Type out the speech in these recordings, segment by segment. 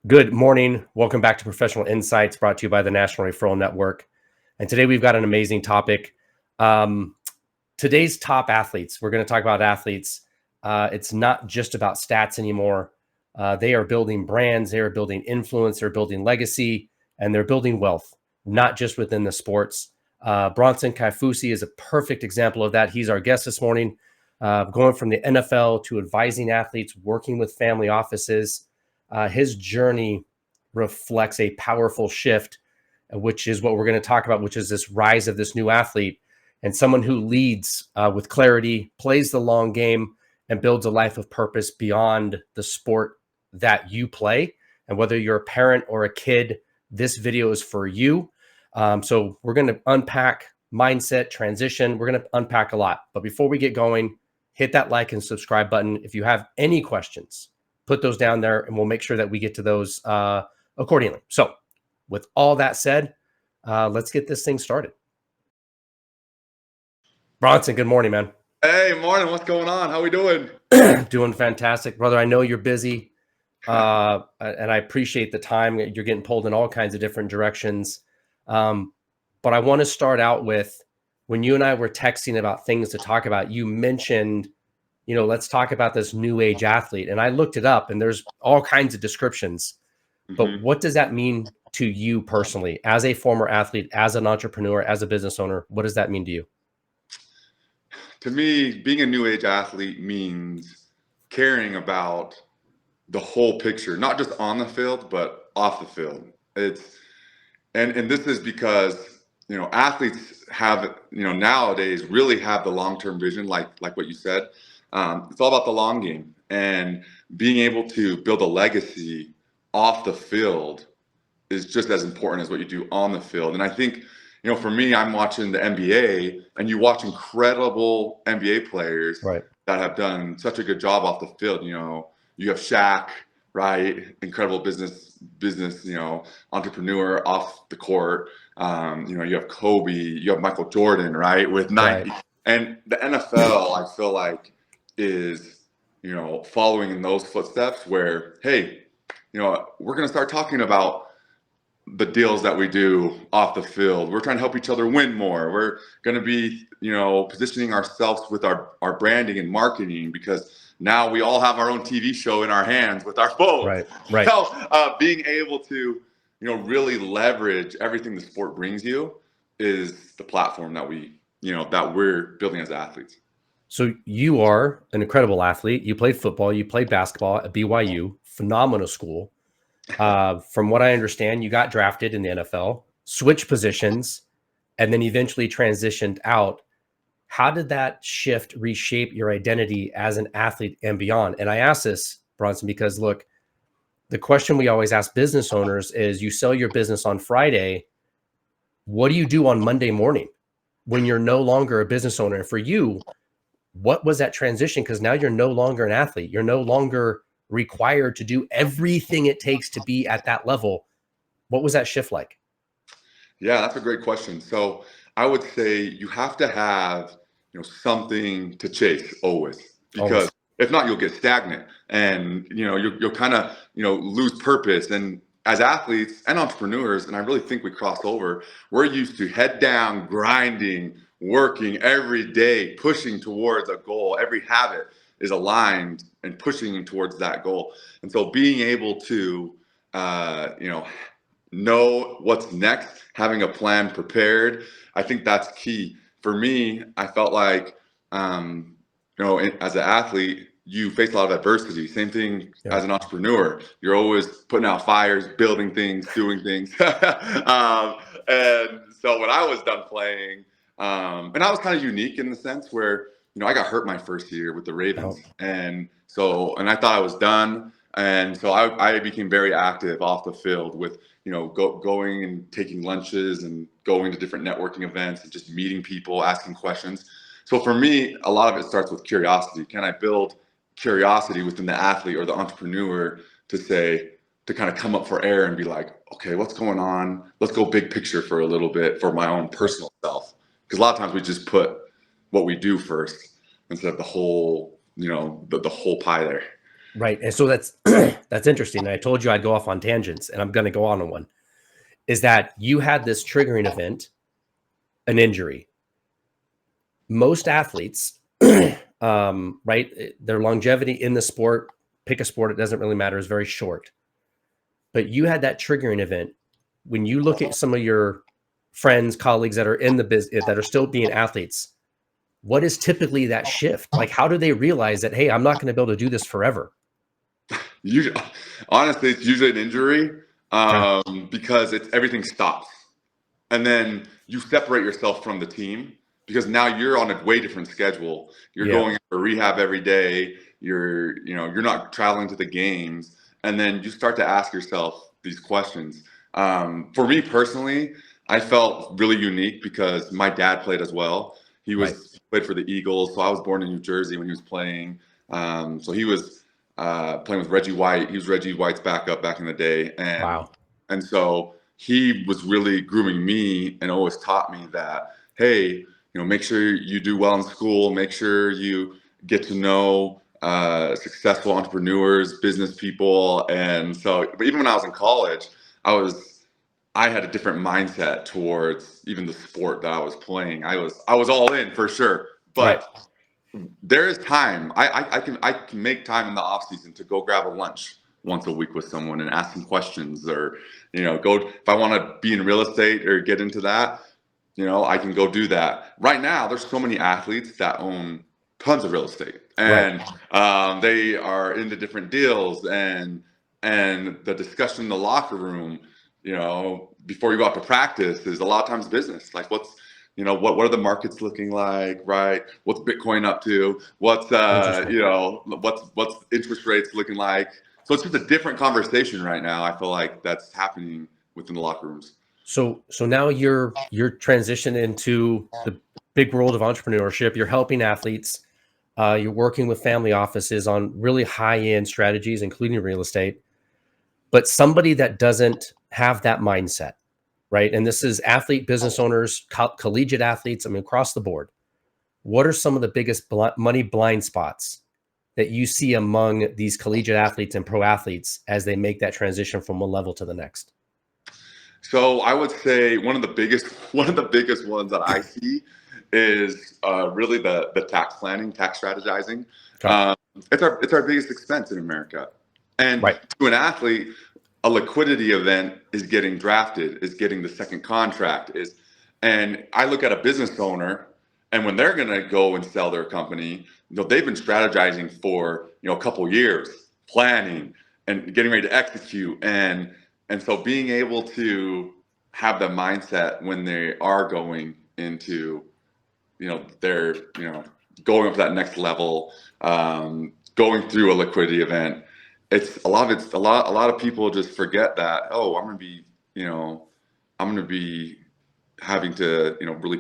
Good morning. Welcome back to Professional Insights, brought to you by the National Referral Network. And today we've got an amazing topic. Today's top athletes. We're going to talk about athletes. It's not just about stats anymore. They are building brands. They are building influence. They're building legacy, and they're building wealth, not just within the sports. Bronson Kaufusi is a perfect example of that. He's our guest this morning, going from the NFL to advising athletes, working with family offices. His journey reflects a powerful shift, which is what we're going to talk about, which is this rise of this new athlete and someone who leads with clarity, plays the long game, and builds a life of purpose beyond the sport that you play. And whether you're a parent or a kid, this video is for you. So we're going to unpack mindset, transition. We're going to unpack a lot. But before we get going, hit that like and subscribe button. If you have any questions, put those down there and we'll make sure that we get to those accordingly. So with all that said, let's get this thing started. Bronson, good morning, man. Hey, morning. What's going on? How we doing? Doing fantastic, brother. I know you're busy, and I appreciate the time. You're getting pulled in all kinds of different directions. But I want to start out with, when you and I were texting about things to talk about, you mentioned, let's talk about this new age athlete. And I looked it up and there's all kinds of descriptions, but what does that mean to you personally as a former athlete, as an entrepreneur, as a business owner? What does that mean to you? To me, being a new age athlete means caring about the whole picture, not just on the field, but off the field. And this is because, athletes have, nowadays really have the long-term vision, like what you said. It's all about the long game and being able to build a legacy off the field is just as important as what you do on the field. And I think, for me, I'm watching the NBA and you watch incredible NBA players Right. that have done such a good job off the field. You have Shaq, right? Incredible business, entrepreneur off the court. You have Kobe, you have Michael Jordan, right? With Nike. Right. And the NFL, I feel like, is, following in those footsteps where, hey, we're going to start talking about the deals that we do off the field. We're trying to help each other win more. We're going to be, positioning ourselves with our branding and marketing, because now we all have our own TV show in our hands with our phones. Right. So being able to, really leverage everything the sport brings you is the platform that we're building as athletes. So you are an incredible athlete. You played football, you played basketball at BYU, phenomenal school. From what I understand, you got drafted in the NFL, switched positions, and then eventually transitioned out. How did that shift reshape your identity as an athlete and beyond? And I ask this, Bronson, because look, the question we always ask business owners is, you sell your business on Friday. What do you do on Monday morning when you're no longer a business owner? And for you, what was that transition? Because now you're no longer an athlete. You're no longer required to do everything it takes to be at that level. What was that shift like? Yeah, that's a great question. So I would say you have to have, something to chase always, because if not, you'll get stagnant and, you'll kind of, lose purpose. And as athletes and entrepreneurs, and I really think we cross over, we're used to head down, grinding, working every day, pushing towards a goal. Every habit is aligned and pushing towards that goal. And so being able to, know what's next, having a plan prepared, I think that's key. For me, I felt like, as an athlete, you face a lot of adversity. Same thing as an entrepreneur. You're always putting out fires, building things, doing things. And so when I was done playing, and I was kind of unique in the sense where, I got hurt my first year with the Ravens. And I thought I was done. And so I became very active off the field with, going and taking lunches and going to different networking events and just meeting people, asking questions. So for me, a lot of it starts with curiosity. Can I build curiosity within the athlete or the entrepreneur to kind of come up for air and be like, okay, what's going on? Let's go big picture for a little bit for my own personal self. Because a lot of times we just put what we do first instead of the whole, the whole pie there. Right. And so that's that's interesting. And I told you I'd go off on tangents, and I'm going to go on one. Is that you had this triggering event, an injury. Most athletes, right, their longevity in the sport, pick a sport, it doesn't really matter, is very short. But you had that triggering event. When you look at some of your friends, colleagues that are in the business, that are still being athletes, what is typically that shift? Like, how do they realize that, hey, I'm not going to be able to do this forever? Usually, honestly, it's usually an injury, Okay. because it's everything stops, and then you separate yourself from the team because now you're on a way different schedule. You're Yeah. going for rehab every day. You're not traveling to the games, and then you start to ask yourself these questions. For me personally, I felt really unique because my dad played as well. Right. He played for the Eagles, so I was born in New Jersey when he was playing. So he was playing with Reggie White. He was Reggie White's backup back in the day, Wow. and so he was really grooming me and always taught me that, hey, make sure you do well in school, make sure you get to know successful entrepreneurs, business people. And so, but even when I was in college, I had a different mindset towards even the sport that I was playing. I was all in for sure, Right. but there is time. I can make time in the off season to go grab a lunch once a week with someone and ask some questions, or go if I want to be in real estate or get into that. I can go do that. Right now, there's so many athletes that own tons of real estate, Right. and they are into different deals, and the discussion in the locker room, before you go out to practice, is a lot of times business. Like, what are the markets looking like, right? What's Bitcoin up to? What's Interesting. what's interest rates looking like? So it's just a different conversation right now. I feel like that's happening within the locker rooms. So now you're transitioned into the big world of entrepreneurship. You're helping athletes. You're working with family offices on really high end strategies, including real estate. But somebody that doesn't have that mindset, right? And this is athlete, business owners, collegiate athletes. I mean, across the board. What are some of the biggest money blind spots that you see among these collegiate athletes and pro athletes as they make that transition from one level to the next? So I would say one of the biggest ones that I see is really the tax planning, tax strategizing. Okay. Um, it's our biggest expense in America, and Right. to an athlete, a liquidity event is getting drafted, is getting the second contract, and I look at a business owner, and when they're going to go and sell their company, they've been strategizing for a couple years, planning and getting ready to execute, and so being able to have the mindset when they are going into, they're, going up to that next level, going through a liquidity event. It's a lot of people just forget that, oh, I'm going to be having to, really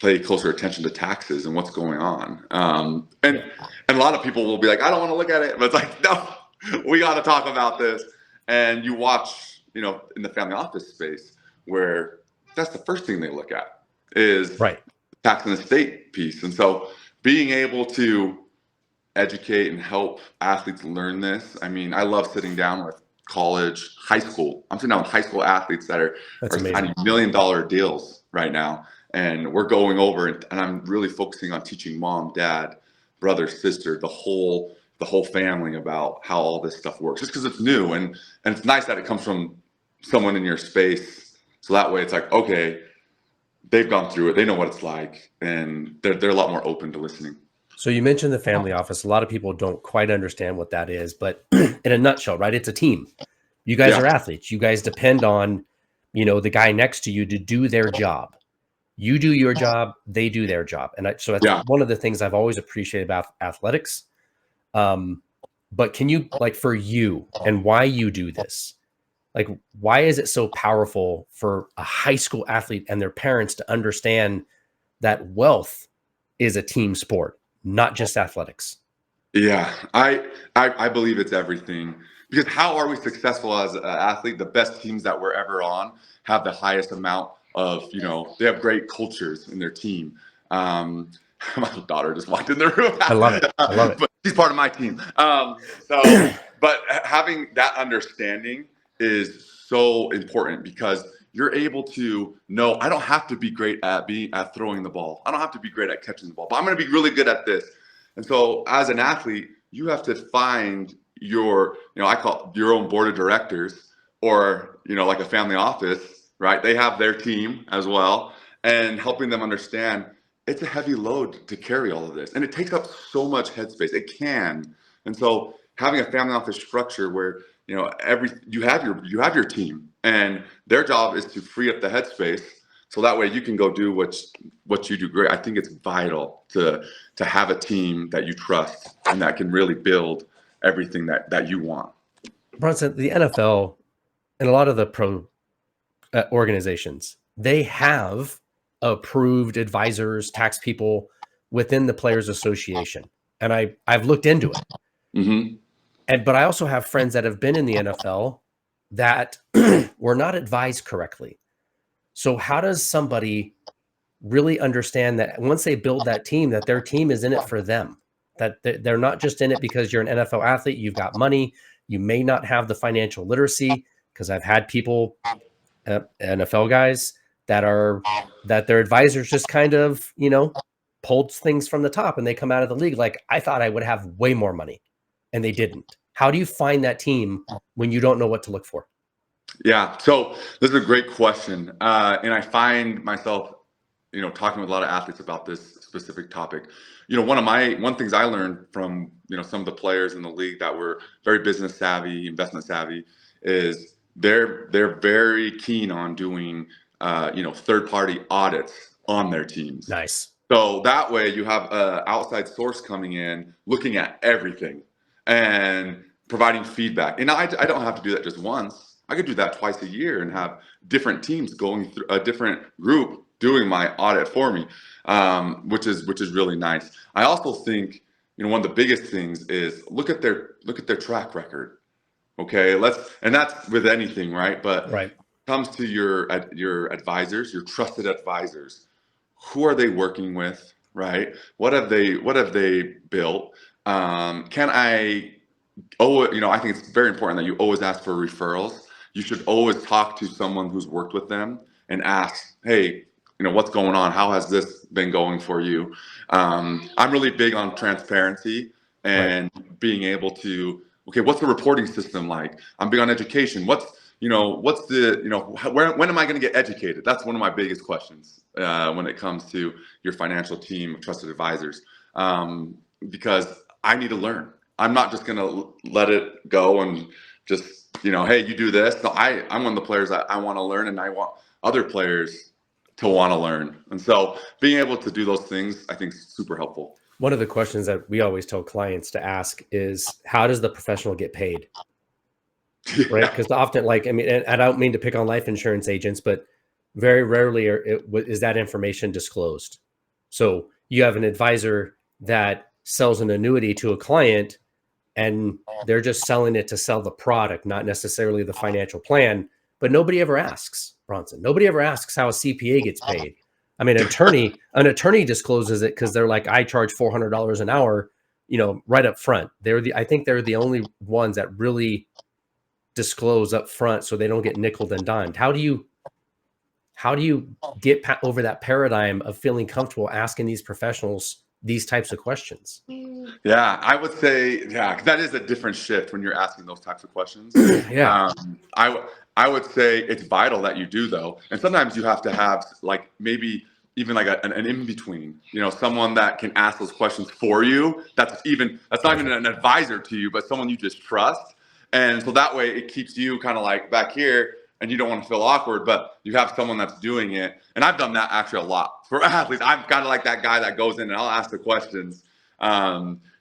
pay closer attention to taxes and what's going on. And a lot of people will be like, I don't want to look at it, but it's like, no, we got to talk about this. And you watch, in the family office space, where that's the first thing they look at is Right. tax and estate piece. And so being able to educate and help athletes learn this. I mean, I love sitting down with high school. I'm sitting down with high school athletes that are That's signing amazing. $1 million deals right now. And we're going over, and I'm really focusing on teaching mom, dad, brother, sister, the whole family about how all this stuff works, just because it's new, and it's nice that it comes from someone in your space. So that way it's like, okay, they've gone through it, they know what it's like, and they're a lot more open to listening. So you mentioned the family office. A lot of people don't quite understand what that is, but in a nutshell, right? It's a team. You guys Yeah, are athletes. You guys depend on, the guy next to you to do their job. You do your job, they do their job. And so that's yeah. one of the things I've always appreciated about athletics. Um, but can you, like, for you and why you do this, like, why is it so powerful for a high school athlete and their parents to understand that wealth is a team sport, not just athletics? Yeah, I believe it's everything, because how are we successful as an athlete? The best teams that we're ever on have the highest amount of, they have great cultures in their team. My daughter just walked in the room. I love it. I love it. But He's part of my team. But having that understanding is so important because you're able to know I don't have to be great at throwing the ball. I don't have to be great at catching the ball, but I'm going to be really good at this. And so as an athlete, you have to find your, I call it your own board of directors or, like a family office, right? They have their team as well and helping them understand it's a heavy load to carry all of this. And it takes up so much headspace. It can. And so having a family office structure where, you have your team and their job is to free up the headspace so that way you can go do what you do great. I think it's vital to have a team that you trust and that can really build everything that you want. Bronson, the NFL and a lot of the pro organizations, they have approved advisors, tax people within the Players Association. And I've looked into it. Mm-hmm. But I also have friends that have been in the NFL that were not advised correctly. So how does somebody really understand that once they build that team, that their team is in it for them, that they're not just in it because you're an NFL athlete, you've got money, you may not have the financial literacy, because I've had people, NFL guys, that their advisors just kind of, pulled things from the top and they come out of the league like, I thought I would have way more money and they didn't. How do you find that team when you don't know what to look for? Yeah, so this is a great question. And I find myself, talking with a lot of athletes about this specific topic. One things I learned from, some of the players in the league that were very business savvy, investment savvy, is they're very keen on doing, third-party audits on their teams. Nice. So that way you have an outside source coming in, looking at everything and providing feedback. And I don't have to do that just once. I could do that twice a year and have different teams going through a different group doing my audit for me, which is really nice. I also think, one of the biggest things is look at their track record. Okay, and that's with anything, right? But right. Comes to your advisors, your trusted advisors. Who are they working with, right? What have they built? Can I I think it's very important that you always ask for referrals. You should always talk to someone who's worked with them and ask, hey, what's going on? How has this been going for you? I'm really big on transparency and being able to, okay, what's the reporting system like? I'm big on education. When am I going to get educated? That's one of my biggest questions when it comes to your financial team of trusted advisors, because I need to learn. I'm not just going to let it go and just, hey, you do this. No, I'm one of the players that I want to learn, and I want other players to want to learn. And so being able to do those things, I think, is super helpful. One of the questions that we always tell clients to ask is, how does the professional get paid? Right? Because often, and I don't mean to pick on life insurance agents, but very rarely is that information disclosed. So you have an advisor that sells an annuity to a client, and they're just selling it to sell the product, not necessarily the financial plan. But nobody ever asks, Bronson. Nobody ever asks how a CPA gets paid. I mean, an attorney discloses it because they're like, I charge $400 an hour, right up front. I think they're the only ones that really disclose up front so they don't get nickeled and dimed. How do you get over that paradigm of feeling comfortable asking these professionals these types of questions? Yeah, I would say, that is a different shift when you're asking those types of questions. Yeah. I would say it's vital that you do, though. And sometimes you have to have maybe even an in-between, someone that can ask those questions for you. That's not even an advisor to you, but someone you just trust. And so that way it keeps you kind of like back here, and you don't want to feel awkward, but you have someone that's doing it. And I've done that actually a lot for athletes. I'm kind of like that guy that goes in and I'll ask the questions,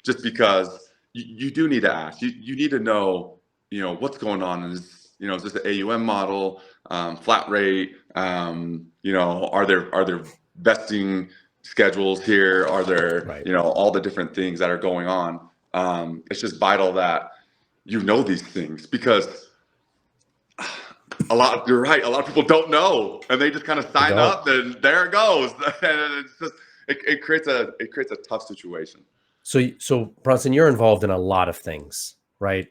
just because you do need to ask. You need to know, what's going on. Is this an AUM model, flat rate? Are there vesting schedules here? Are there, all the different things that are going on? It's just vital that you know these things, because you're right. A lot of people don't know, and they just kind of sign up, and there it goes. And it's just it creates a tough situation. So Bronson, you're involved in a lot of things, right?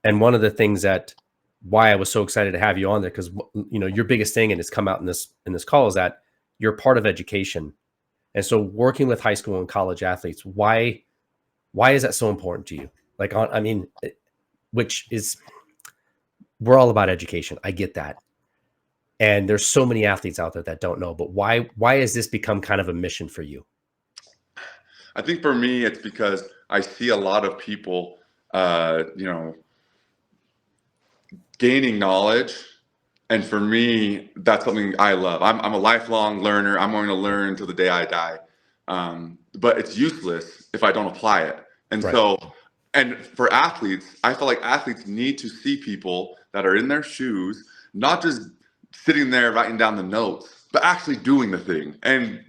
And one of the things that why I was so excited to have you on there, because your biggest thing, and it's come out in this call, is that you're part of education. And so working with high school and college athletes, why is that so important to you? Like, which is, we're all about education. I get that. And there's so many athletes out there that don't know, but why has this become kind of a mission for you? I think for me, it's because I see a lot of people, gaining knowledge. And for me, that's something I love. I'm a lifelong learner. I'm going to learn till the day I die. But it's useless if I don't apply it. And Right. so, and for athletes, I feel like athletes need to see people that are in their shoes, not just sitting there writing down the notes, but actually doing the thing. And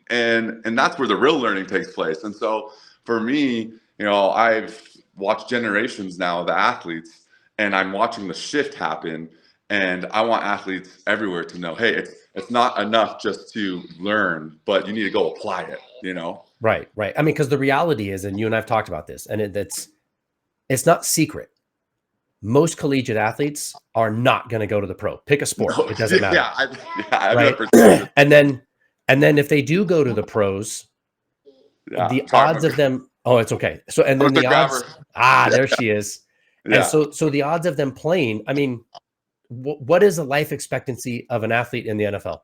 that's where the real learning takes place. And so for me, I've watched generations now of the athletes, and I'm watching the shift happen. And I want athletes everywhere to know, hey, it's not enough just to learn, but you need to go apply it, Right. I mean, because the reality is, and you and I've talked about this, and it's not secret. Most collegiate athletes are not going to go to the pro. Pick a sport; it doesn't matter. Right? And then if they do go to the pros, the odds of them. Oh, it's okay. So and then the odds. There she is. And so the odds of them playing. I mean, what is the life expectancy of an athlete in the NFL?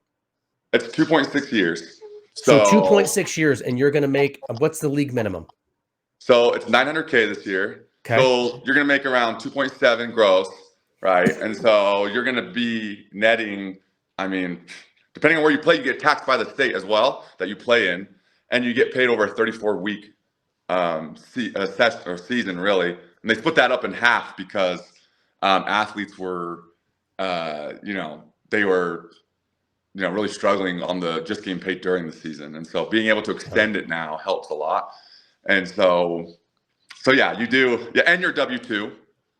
It's 2.6 years. So 2.6 years, and you're going to make, what's the league minimum? So it's $900K this year. Okay. So you're going to make around 2.7 gross, right? And so you're going to be netting, depending on where you play, you get taxed by the state as well that you play in, and you get paid over a 34-week season, really. And they split that up in half because athletes were, they were really struggling on the just getting paid during the season. And so being able to extend it now helps a lot. And so yeah, you do. Yeah. And your W-2.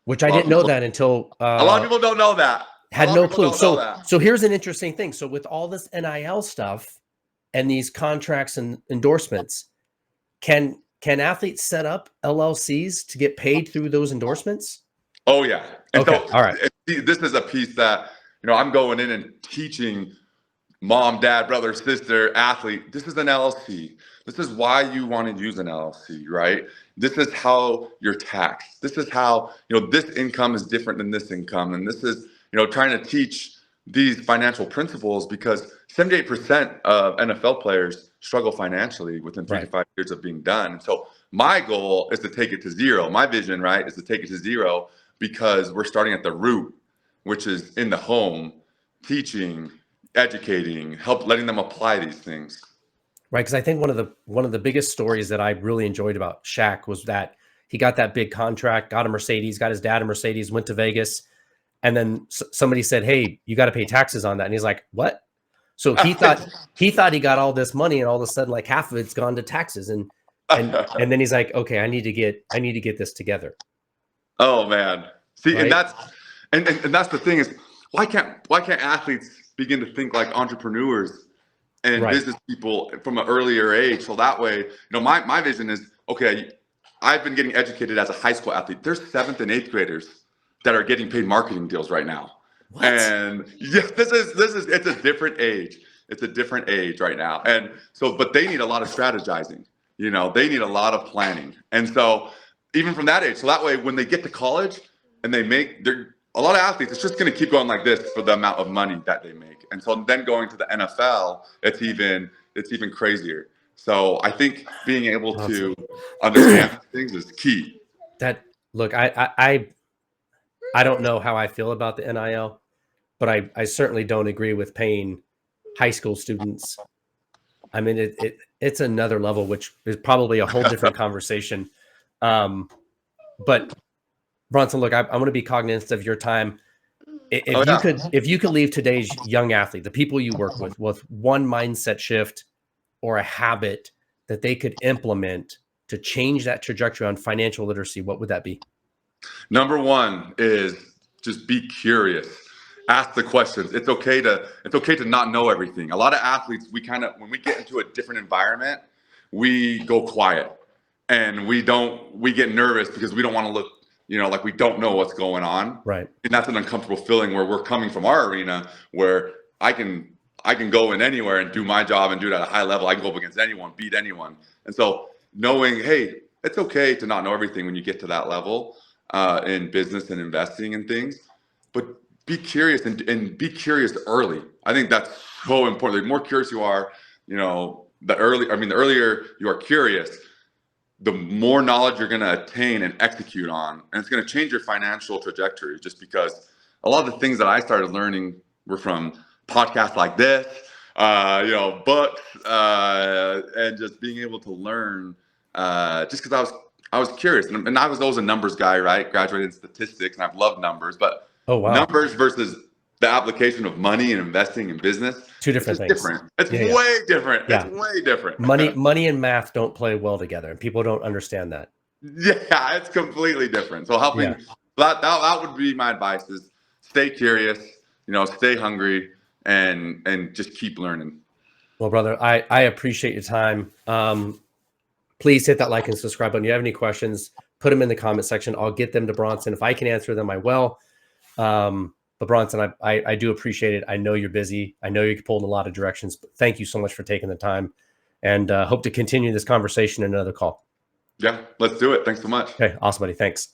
Which I didn't know that until. A lot of people don't know that. Had no clue. So here's an interesting thing. So with all this NIL stuff and these contracts and endorsements, can athletes set up LLCs to get paid through those endorsements? Oh, yeah. And okay. All right. This is a piece that, I'm going in and teaching mom, dad, brother, sister, athlete. This is an LLC. This is why you want to use an LLC, right? This is how you're taxed. This is how, this income is different than this income. And this is, trying to teach these financial principles, because 78% of NFL players struggle financially within 3 to 5 years of being done. And so my goal is to take it to zero. My vision, right, is to take it to zero, because we're starting at the root, which is in the home, teaching, educating, letting them apply these things. Right, because I think one of the biggest stories that I really enjoyed about Shaq was that he got that big contract, got a Mercedes, got his dad a Mercedes, went to Vegas, and then somebody said, "Hey, you got to pay taxes on that," and he's like, "What?" So he thought he got all this money, and all of a sudden, like half of it's gone to taxes, and then he's like, "Okay, I need to get this together." Oh man, see, right? and that's the thing is, why can't athletes begin to think like entrepreneurs and business people from an earlier age? So that way, my vision is, okay, I've been getting educated as a high school athlete. There's 7th and 8th graders that are getting paid marketing deals right now. What? And yeah, it's a different age. It's a different age right now. And so, but they need a lot of strategizing, they need a lot of planning. And so even from that age, so that way, when they get to college and a lot of athletes, it's just going to keep going like this for the amount of money that they make. And so then going to the NFL, it's even crazier. So I think being able to understand things is key. Look, I don't know how I feel about the NIL, but I certainly don't agree with paying high school students. I mean, it's another level, which is probably a whole different conversation. But Bronson, look, I want to be cognizant of your time. If you could leave today's young athlete, the people you work with one mindset shift or a habit that they could implement to change that trajectory on financial literacy, what would that be? Number one is just be curious. Ask the questions. It's okay to not know everything. A lot of athletes, when we get into a different environment, we go quiet. and we get nervous because we don't want to look, like we don't know what's going on. Right. And that's an uncomfortable feeling where we're coming from our arena where I can go in anywhere and do my job and do it at a high level. I can go up against anyone, beat anyone. And so knowing, hey, it's okay to not know everything when you get to that level in business and investing and things, but be curious and be curious early. I think that's so important. The more curious you are, the earlier you are curious, the more knowledge you're going to attain and execute on. And it's going to change your financial trajectory, just because a lot of the things that I started learning were from podcasts like this, books, and just being able to learn just because I was curious. And I was always a numbers guy, right? Graduated in statistics, and I've loved numbers. But Oh, wow. Numbers versus the application of money and investing in business, Two different things. Different. It's way different. Yeah. It's way different. Money and math don't play well together, and people don't understand that. Yeah, it's completely different. So helping that would be my advice: is stay curious, stay hungry, and just keep learning. Well, brother, I appreciate your time. Please hit that like and subscribe button. If you have any questions, put them in the comment section. I'll get them to Bronson. If I can answer them, I will. But Bronson, I do appreciate it. I know you're busy. I know you're pulled in a lot of directions. But thank you so much for taking the time, and hope to continue this conversation in another call. Yeah, let's do it. Thanks so much. Okay, awesome, buddy. Thanks.